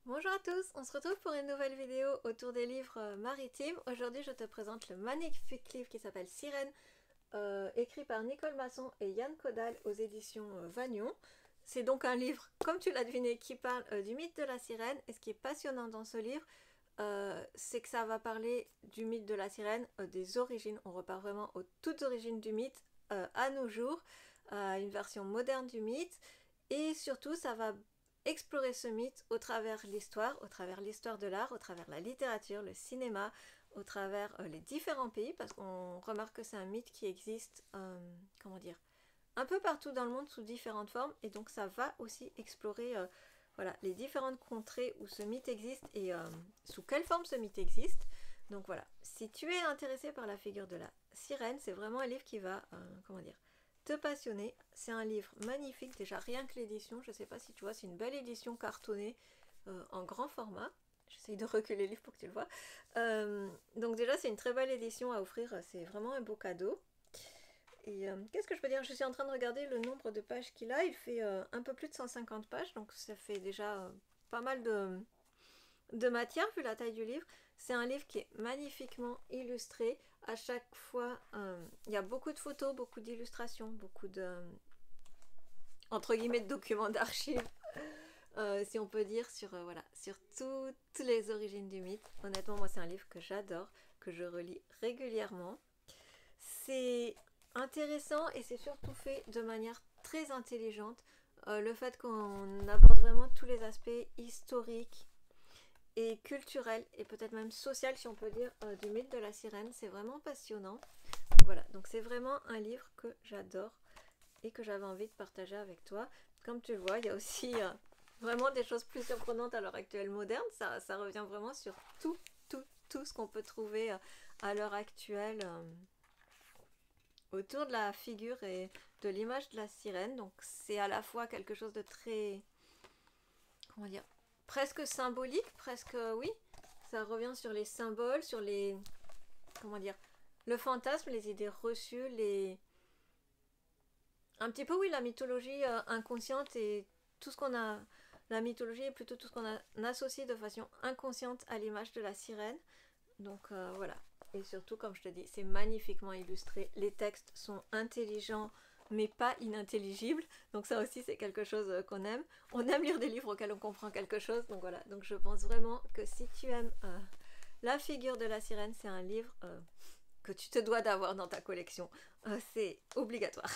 Bonjour à tous, on se retrouve pour une nouvelle vidéo autour des livres maritimes. Aujourd'hui je te présente le magnifique livre qui s'appelle Sirène, écrit par Nicole Masson et Yann Caudal aux éditions Vagnon. C'est donc un livre, comme tu l'as deviné, qui parle du mythe de la sirène. Et ce qui est passionnant dans ce livre, c'est que ça va parler du mythe de la sirène, des origines. On repart vraiment aux toutes origines du mythe à nos jours, une version moderne du mythe. Et surtout, ça va explorer ce mythe au travers l'histoire de l'art, au travers la littérature, le cinéma, au travers les différents pays, parce qu'on remarque que c'est un mythe qui existe, comment dire, un peu partout dans le monde sous différentes formes, et donc ça va aussi explorer voilà, les différentes contrées où ce mythe existe et sous quelle forme ce mythe existe. Donc voilà, si tu es intéressé par la figure de la sirène, c'est vraiment un livre qui va, comment dire, te passionner. C'est un livre magnifique, déjà rien que l'édition, je sais pas si tu vois, c'est une belle édition cartonnée en grand format. J'essaye de reculer le livre pour que tu le vois. Donc déjà c'est une très belle édition à offrir, c'est vraiment un beau cadeau. Et qu'est-ce que je peux dire? Je suis en train de regarder le nombre de pages qu'il a. Il fait un peu plus de 150 pages, donc ça fait déjà pas mal de matière vu la taille du livre. C'est un livre qui est magnifiquement illustré. À chaque fois, il y a beaucoup de photos, beaucoup d'illustrations, beaucoup de, entre guillemets, de documents d'archives, si on peut dire, sur, voilà, sur toutes les origines du mythe. Honnêtement, moi, c'est un livre que j'adore, que je relis régulièrement. C'est intéressant et c'est surtout fait de manière très intelligente. Le fait qu'on aborde vraiment tous les aspects historiques et culturels et peut-être même social, si on peut dire, du mythe de la sirène, c'est vraiment passionnant. Voilà, donc c'est vraiment un livre que j'adore et que j'avais envie de partager avec toi. Comme tu le vois, il y a aussi vraiment des choses plus surprenantes à l'heure actuelle moderne. Ça revient vraiment sur tout ce qu'on peut trouver à l'heure actuelle. Autour de la figure et de l'image de la sirène. Donc c'est à la fois quelque chose de très, comment dire, presque symbolique, presque oui. Ça revient sur les symboles, sur les, comment dire, le fantasme, les idées reçues, les, un petit peu oui, la mythologie inconsciente et tout ce qu'on a, la mythologie est plutôt tout ce qu'on associe de façon inconsciente à l'image de la sirène. Donc voilà. Et surtout, comme je te dis, c'est magnifiquement illustré. Les textes sont intelligents, mais pas inintelligibles. Donc ça aussi, c'est quelque chose qu'on aime. On aime lire des livres auxquels on comprend quelque chose. Donc voilà. Donc je pense vraiment que si tu aimes La figure de la sirène, c'est un livre que tu te dois d'avoir dans ta collection. C'est obligatoire.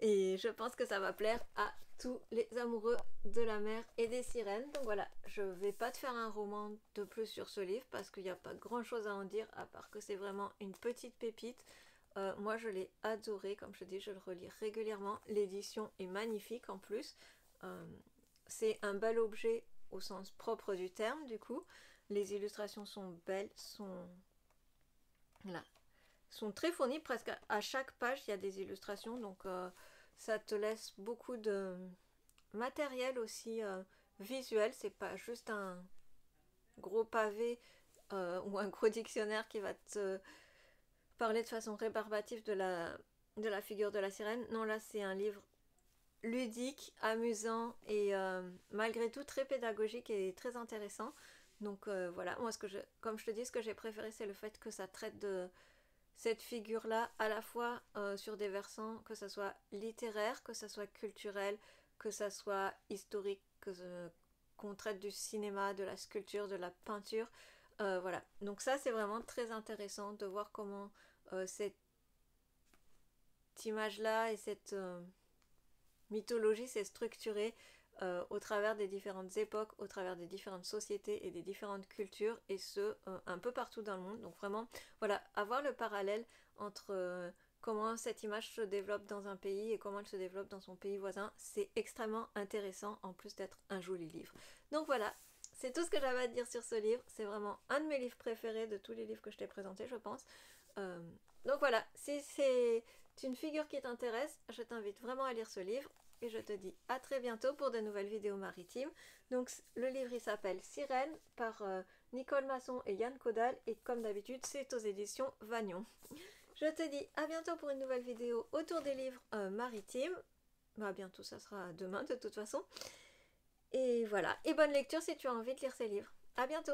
Et je pense que ça va plaire à tous les amoureux de la mer et des sirènes. Donc voilà, je vais pas te faire un roman de plus sur ce livre parce qu'il n'y a pas grand chose à en dire à part que c'est vraiment une petite pépite. Moi je l'ai adoré, comme je te dis, je le relis régulièrement. L'édition est magnifique en plus. Euh, c'est un bel objet au sens propre du terme du coup. Les illustrations sont belles, voilà, sont très fournies. Presque à chaque page il y a des illustrations, donc ça te laisse beaucoup de matériel aussi visuel. C'est pas juste un gros pavé ou un gros dictionnaire qui va te parler de façon rébarbative de la figure de la sirène. Non, là c'est un livre ludique, amusant et malgré tout très pédagogique et très intéressant. Donc voilà, moi comme je te dis, ce que j'ai préféré c'est le fait que ça traite de cette figure-là à la fois sur des versants, que ce soit littéraire, que ce soit culturel, que ce soit historique, qu'on traite du cinéma, de la sculpture, de la peinture. Voilà, donc ça c'est vraiment très intéressant de voir comment cette image-là et cette mythologie s'est structurée au travers des différentes époques, au travers des différentes sociétés et des différentes cultures, et ce, un peu partout dans le monde. Donc vraiment, voilà, avoir le parallèle entre comment cette image se développe dans un pays et comment elle se développe dans son pays voisin, c'est extrêmement intéressant, en plus d'être un joli livre. Donc voilà, c'est tout ce que j'avais à dire sur ce livre. C'est vraiment un de mes livres préférés de tous les livres que je t'ai présentés, je pense. Euh, donc voilà, si c'est une figure qui t'intéresse, je t'invite vraiment à lire ce livre et je te dis à très bientôt pour de nouvelles vidéos maritimes. Donc le livre il s'appelle Sirène par Nicole Masson et Yann Caudal et comme d'habitude c'est aux éditions Vagnon. Je te dis à bientôt pour une nouvelle vidéo autour des livres maritimes. Bah bientôt, ça sera demain de toute façon. Et voilà, et bonne lecture si tu as envie de lire ces livres. À bientôt!